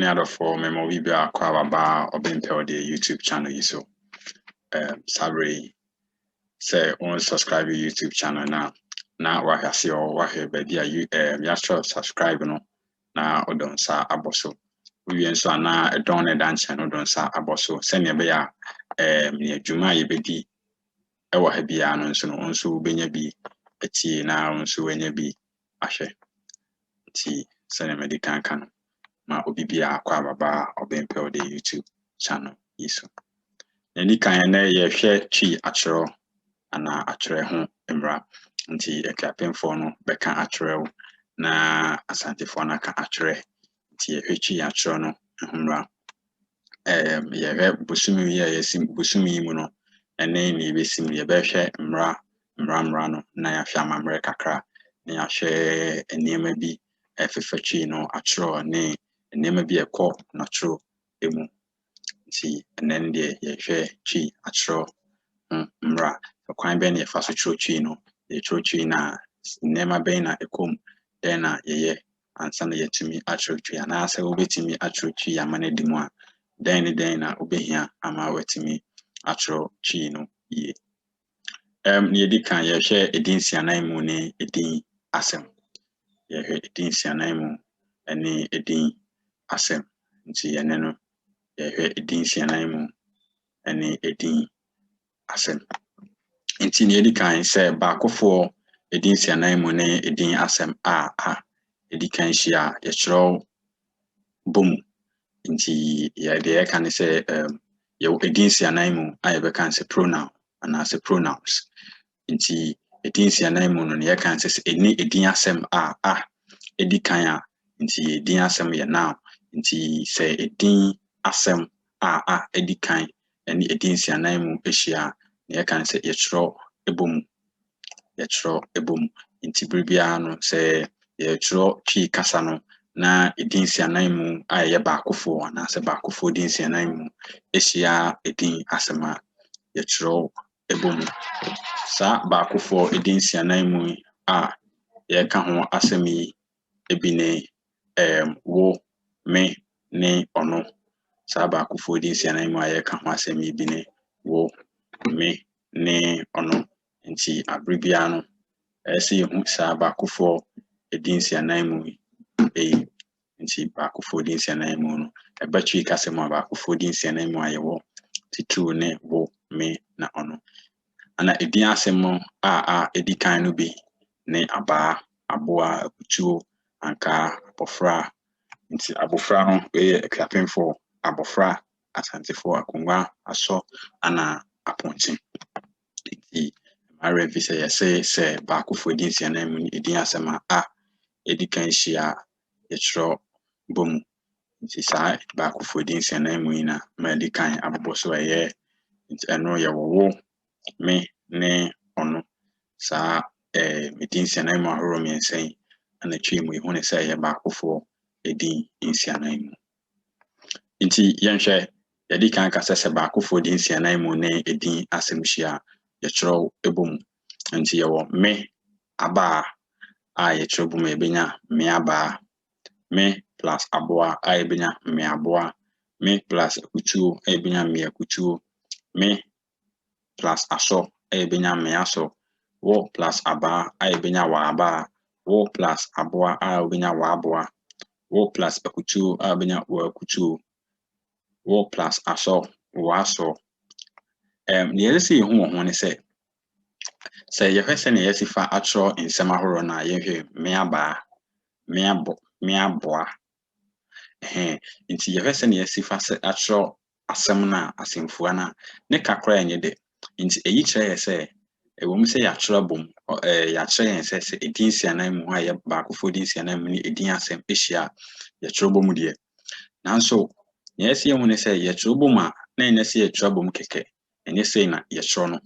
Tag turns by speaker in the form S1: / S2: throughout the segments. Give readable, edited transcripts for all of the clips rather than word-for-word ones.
S1: any other for memo we be akwaba obempel the YouTube channel so sorry say on subscribe to YouTube channel now wa hase o wa he baby you ya sure subscribe no na odon sa aboso we nso na edon na dan channel odon sa aboso se ne be ya ne adwuma ye bedi e wa ha bia no nso benya bi atie na nso wenya bi ahwe ti se ne medical kan ma obibia akwaba obempel the YouTube channel iso any kan na ye hwe twi atro ana atro ho emra nti ekapemfo no beka atro na asantefo na ka atro nti ye hwe twi atro no emra ye hwe busumi ye yesim busumi mu no ene ni besim ye behwe emra no na ya hwe amamre kakra na ya hwe enema bi efefetwi no atro ne enema bi ekọ natro emu nti enen de ye hwe twi atro mra kwan be ne fa so twi no ye twi na enema be na ekom den na ye ansa na yetumi atro twi ana asa obetumi atro twi amane dimu a den na obehia ama wetumi atro twi no ye ne di kan ye hwe edin sianan mu ne edin asem ye hwe edin sianan mu ene edin asem nti ene no ye hwe edin sianan mu ene edin asem nti ne edi kan se baakofo edin sianan mu ne edin asem a edi kan hia ye chiro bom nti ye de kan se ye edin sianan mu a ye be kan se pronoun ana se pronouns nti edin sianan mu no ye kan se eni edin asem a edi kan a nti edin asem ye noun nti se edin asem a edi kan eni edin sianan mu ehia ye kan se ye chiro ebom nti bibia no se ye chiro twi kasa no na edin sianan mu a ye baakofo ana se baakofo edin sianan mu ehia edin asema ye chiro ebom sa baakofo edin sianan mu a ye ka ho asemi ebine wo me ne ono sa baakofo edin sianan mu a ye ka ho asemi ebine wo me ne ono nti abribia no ese hu sa baakofo edin sianan mu nti baakofo edin sianan mu no ebatwi kase mu baakofo edin sianan mu ayewo titu ne wo me na ono ana edin asem a edi kan no bi ne aba aboa akutuo anka abofra nti abofra no ekapemfo abofra asantefo akongwa aso ana aponche nti mare visa ye se baakofo edin sianan mu edin asem a edi kan hia ye chiro bom nti sa baakofo edin sianan mu ina ma edi kan aboboso ye nti eno ye wo me ne ono sa edin sianan mu ahoro miensen ana twi mu hu ne se ye baakofo edin sianan mu nti yenhwe ye di kan kasa se baakofo edin sianan mu ne edin asem hia ye chiro ebom nti ye wo me aba a ye chiro bom ebenya me aba me plus aboa a ebenya me aboa me plus akutuo ebenya me akutuo me plus aso ebenya me aso wo plus aba a ebenya wa aba wo plus aboa a ebenya wa aboa wo plus akutuo a ebenya wa akutuo wo plus aso wa aso ne yesi hu ho ne se ye hwese ne yesifa atro nsem ahoro na ye hwe me aba me abo me aboa nti ye hwese ne yesifa se atro asem na asemfua na ne kakra enye de nti eyi kire ye se ewom se ya atro bom ya kire ye se edin sianan mu ha ye baakofo edin sianan mu ne edin asem ehia ye atro bom de nanso ne yesi hu ne se ye atro bom a na ene se ye atro bom keke enye se na ye atro no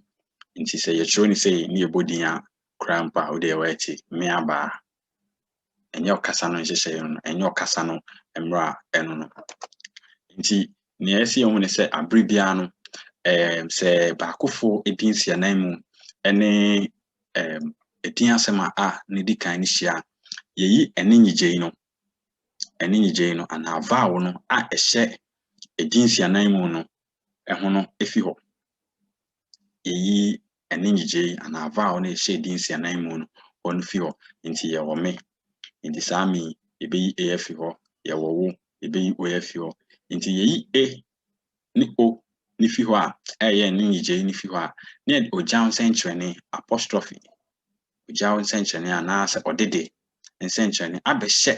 S1: nti se ye atro ni se ni ebodin a krampa o de wati me aba enye okasa no nhyehyɛ no enye okasa no emra eno no nti ne yesi hu ne se abribia no se baakofo edin sianan mu ene edin asem a ne di kan ni hia yeyi ene nyigye no ɛne nyigye no ana vowel no a ɛhyɛ edin sianan mu no ɛho no efi hɔ eyi ɛne nyigye ana vowel no ɛhyɛ edin sianan mu no ɔno fi hɔ nti yɛwɔ me nti saa me ebeyi a afi hɔ yɛwɔ wo ebeyi o afi hɔ nti yeyi a ne o ne fi hɔ a ɛyɛ ne nyigye ne fi hɔ a ne ogyaw nsɛnkyerɛnne apostrophe ogyaw nsɛnkyerɛnne anaasɛ ɔdede nsɛnkyerɛnne abɛhyɛ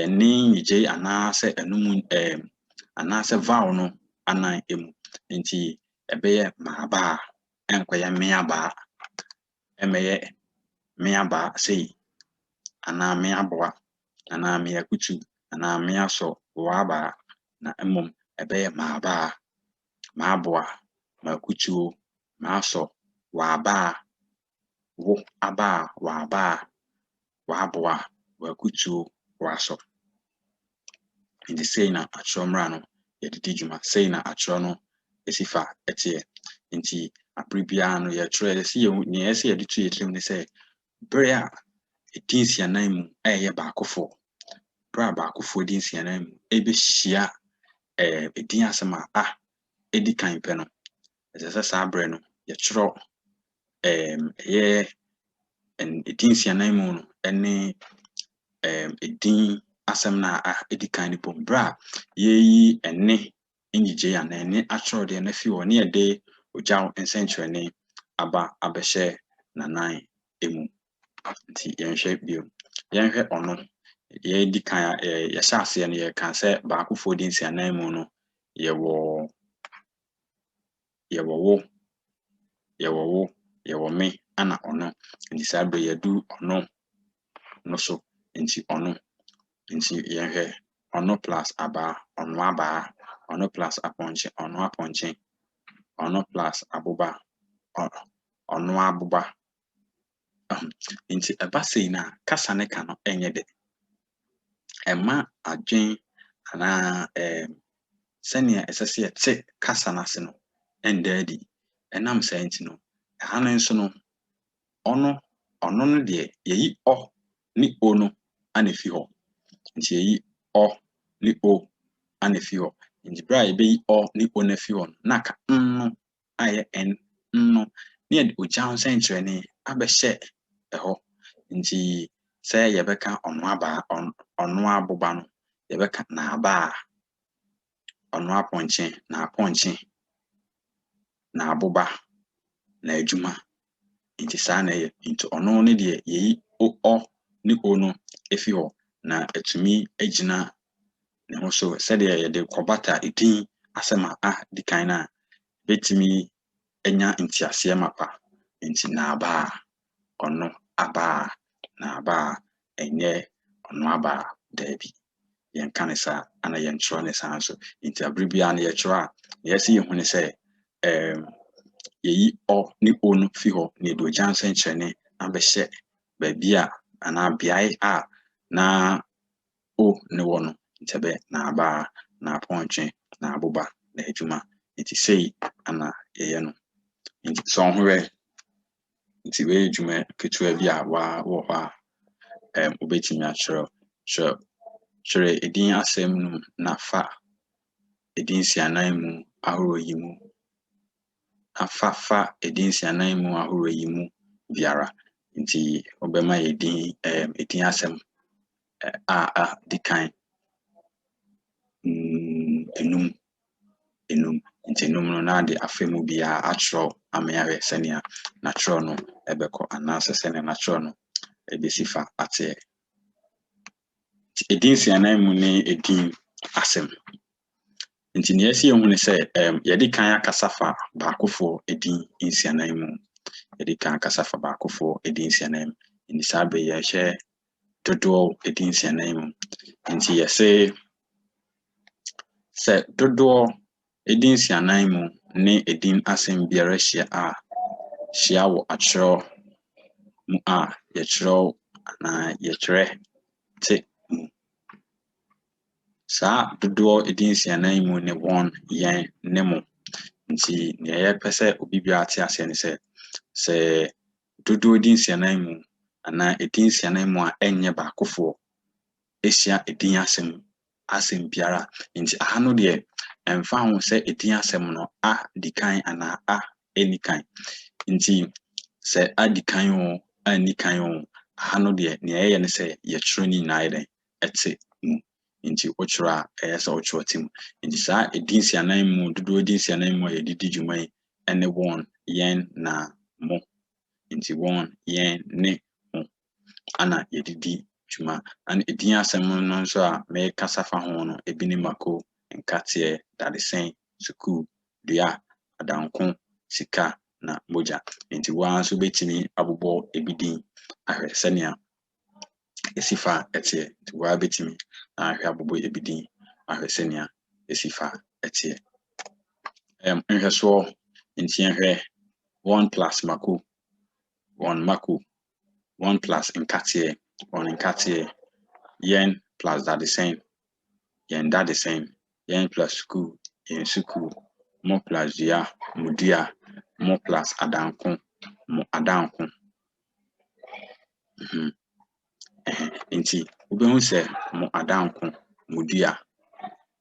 S1: ɛne nyigye anaasɛ ɛnum anaasɛ vowel no anan emu nti ɛbɛyɛ maaba ɛnkɔyɛ meaba ɛmɛyɛ meaba sei ana meaboa ana meakutu ana measo waba na mmom ɛbɛyɛ maaba maaboa makutuo maaso waba wo aba waba waboa wakutuo waso nti sei na atwerɛ mmra no yɛdedi dwuma sei na atwerɛ no esifa ɛteɛ nti abribia no yɛtwerɛ sɛ nea ɛsɛ yɛde to yɛtirim ne sɛ bere a edin sianan mu ɛyɛ baakofo bere a baakofo edin sianan mu ebehyia edin asɛm a edi kan pɛ no ɛsɛ sɛ saa bere no yɛtwerɛ ɛyɛ edin sianan mu no ɛne edin asɛm na edi kan ne pom bere a yeyi ɛne nyigye ana ɛne atwerɛ de na fi hɔ ne yɛde ogyaw nsɛnkyerɛnne aba abɛhyɛ nanan emu nti yɛnhwɛ bio yɛnhwɛ ɔno yɛdi kan yɛhyɛ aseɛ no yɛka sɛ baakofo di nsianan mu no yɛwɔ wo yɛwɔ me ana ɔno nti saa bere yɛdu ɔno no so nti ɔno nti yɛnhwɛ ɔno plus aba ɔno aba ɔno plus apɔnkye ɔno apɔnkye ɔno plus aboba ɔno aboba nti ɛba sei na kasa ne ka no ɛnyɛ de ɛma adwen ana sɛnea ɛsɛ sɛ yɛte kasa n'ase no ɛndaadi ɛnam saa nti no ɛha no nso no ɔno no deɛ yɛyi ɔ ne o no ana fi hɔ nti yɛyi ɔ ne o ana fi hɔ nti bere a yɛbɛyi ɔ ne o na fi hɔ no na ka no ayɛ n no ne yɛde ogyaw nsɛnkyerɛnne abɛhyɛ ɛhɔ nti sɛ yɛbɛka ɔno aba ɔno aboba no yɛbɛka na aba ɔno apɔnkye na apɔnkye na aboba na adwuma nti saa na ɛyɛ nti ɔno ne deɛ yɛyi ɔ ne o no efi hɔ na atumi agyina ne ho so sɛdeɛ yɛde kɔbata edin asɛm a di kan na betumi anya ntiaseɛ mapa nti na aba ɔno aba na aba ɛnyɛ ɔno aba daabi yɛnka ne saa ana yɛntwerɛ ne saa nso nti abribia na yɛtwerɛ a yɛsɛ yɛhu ne sɛ yɛyi ɔ ne o no fi hɔ na yɛde ogya nsɛnkyerɛnne abɛhyɛ baabi a anaa beae a na o ne wɔ no nti ɛbɛ na aba na apɔnkye na aboba na adwuma nti sei ana yɛyɛ no nti sɛ ɔhwerɛ nti wei adwuma ketewa bi a wɔ hɔ a wobɛtumi atwerɛ edin asɛm no na fa edin sianan mu ahorow yi mu afa edin sianan mu ahorow yi mu biara nti wobɛma edin asɛm a di kan enum nti enum no na de afa mu biara atwerɛ ameahwɛ sɛnea natwerɛ no ɛbɛkɔ anaasɛ sɛnea natwerɛ no ɛbɛsi fa ateɛ edin sianan mu ne edin asɛm nti ne yɛsi yɛhu ne sɛ yɛde kan akasa fa baakofo edin nsianan mu yɛde kan akasa fa baakofo edin nsianan mu nti saa bɛ yɛhyɛ dodoɔ edin nsianan mu nti yɛsɛ sɛ dodoɔ edin nsianan mu ne edin asɛm biara hyia wɔ atwerɛ mu a yɛtwerɛ anaa yɛtwerɛ te mu saa dodoɔ edin nsianan mu ne wɔn yɛn ne mo nti nea yɛpɛ sɛ obi biara te aseɛ ne sɛ dodoɔ edin nsianan mu anaa edin nsianan mu a ɛnyɛ baakofoɔ esia edin asem biara nti aha no de emfa ho se edin asem no a dikan ana a enikan nti se adikan o anikan o aha no de ne yeye ne se ye chiro ni na ide ete mu nti ochiro a ese ochiro tim nti sa edin sianan mu dodo edin sianan mu ye didi dwumai ene won yen na mo nti won yen ne mo ana ye didi dwuma ana edin asem no nso a me kasa fa ho no ebini mako nkate dadesen suku dua adanko sika na moja nti wa so betimi abobo ebidin ahwe senia esifa etie nti wa betimi ahwe abobo ebidin ahwe senia esifa etie nhweso nti nhwe 1 plus mako 1 plus nkate 1 nkate yen plus dadesen yen dadesen yen plus suku yen suku mo plus dua mudua mo plus adanko mo adanko nti obehu se mo adanko mudua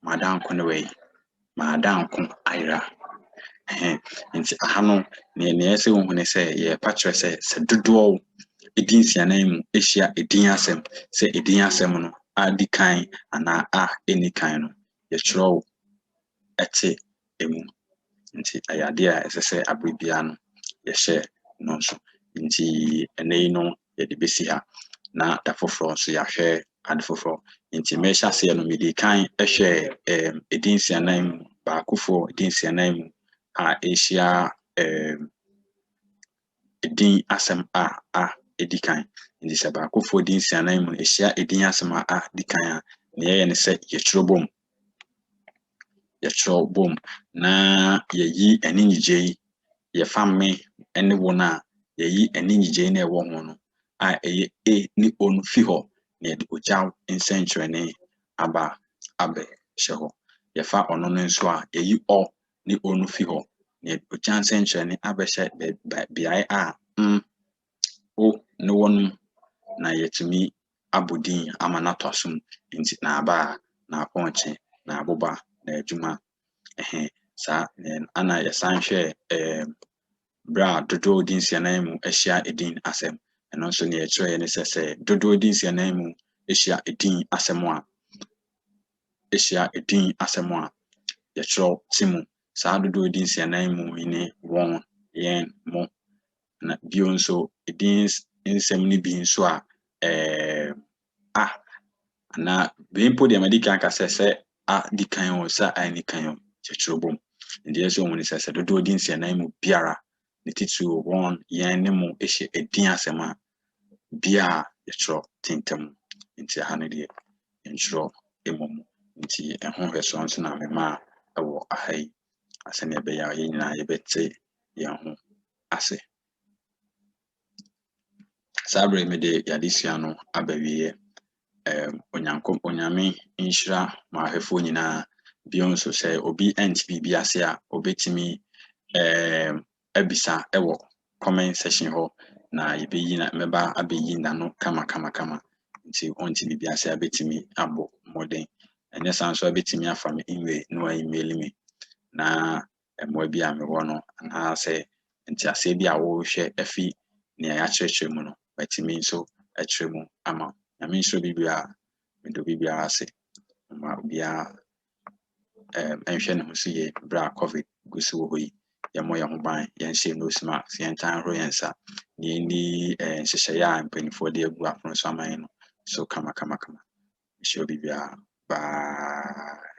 S1: madanko ne we madanko ayra nti aha no ne ese wo hune se ye patre se dodo edin sianan mu ehia edin asem se edin asem no adikan ana a enikan no ye chiro ete emu nti ayade a ese se abribia no ye hye no so nti enei no ye de besi ha na da foforo so ya hwe ade foforo nti me hya se no medi kan ehwe edin sianan mu ba akofo edin sianan mu a ehia edin asem a edikan nti se ba akofo edin sianan mu ehia edin asem a dikan a ne ye ne se ye chiro bom na yeyi eninyije ye famme ene wona yeyi eninyije na ewo ho no a eye e ni onu fi ho ne de ojaw nsentrene aba abe hyeho ye fa ono no nso a yeyi o ni onu fi ho ne ojaw nsentrene abe hye biai a o ne wonu na yetumi abodin ama na tosum nti na aba na aponche na aboba na adwuma sa ana ye sanhwe bra dodo odin sianan mu ehia edin asem eno nso ne ye kire ye ne se dodo odin sianan mu ehia edin asem a ye kire timu sa dodo odin sianan mu ni won yen mo na bio nso edin nsem ni bi nso a na bempo de medika ka se a dikan o sa anikan o kire bom ndi eso woni se dodo odin sianan mu biara ne titu won yen ne mo ehye edin asem a bia ye kire tintem nti ha ne de enchiro emom nti ehon hweso nso na mema ewo ahai asene be ya ye nyina ye bete ye ho ase sabre me de yadisia no abawiye onyame inshira ma hwefo nyina bion so se obi ntbi biase a obetimi abisa ewo comment section ho na yebeyi na meba abeyi na no kama nti onti bibiase abetimi abo modern enye sanso abetimi afa me email no email me na mo bia me wo no na se nti ase bia wo hwe afi ne ya church mu no betimi nso akyeremu ama na me nso bibia me do bibia ase ma bia enhwe ne ho so ye bra covid gusi wo hoyi ye mo ye ho ban ye nhye no sima se ntan ro yensa ni ni nhye ya mpanifo de agu afro so aman no so kama show bibia bye